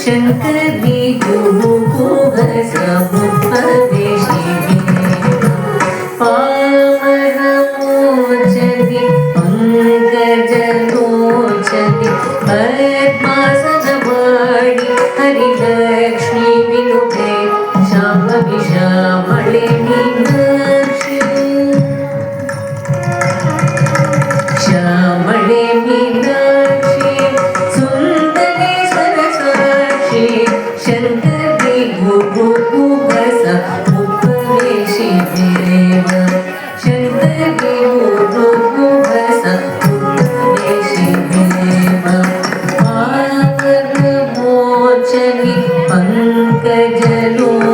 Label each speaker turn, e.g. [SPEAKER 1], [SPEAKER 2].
[SPEAKER 1] शङ्करी गुरुकुहसमुपदेशिनी पावनमोचनि पङ्कजलोचनि पद्मासनवाणि Harilakshmi विनुते Shambhavi श्यामळे Meenakshi श्यामळे Meenakshi Sundari सरसाक्षी शङ्करी गुरुकुहस उपदेशिनी शङ्करी गुरुकुहस उपदेशिनी पावनमोचनि पङ्कजलोचनि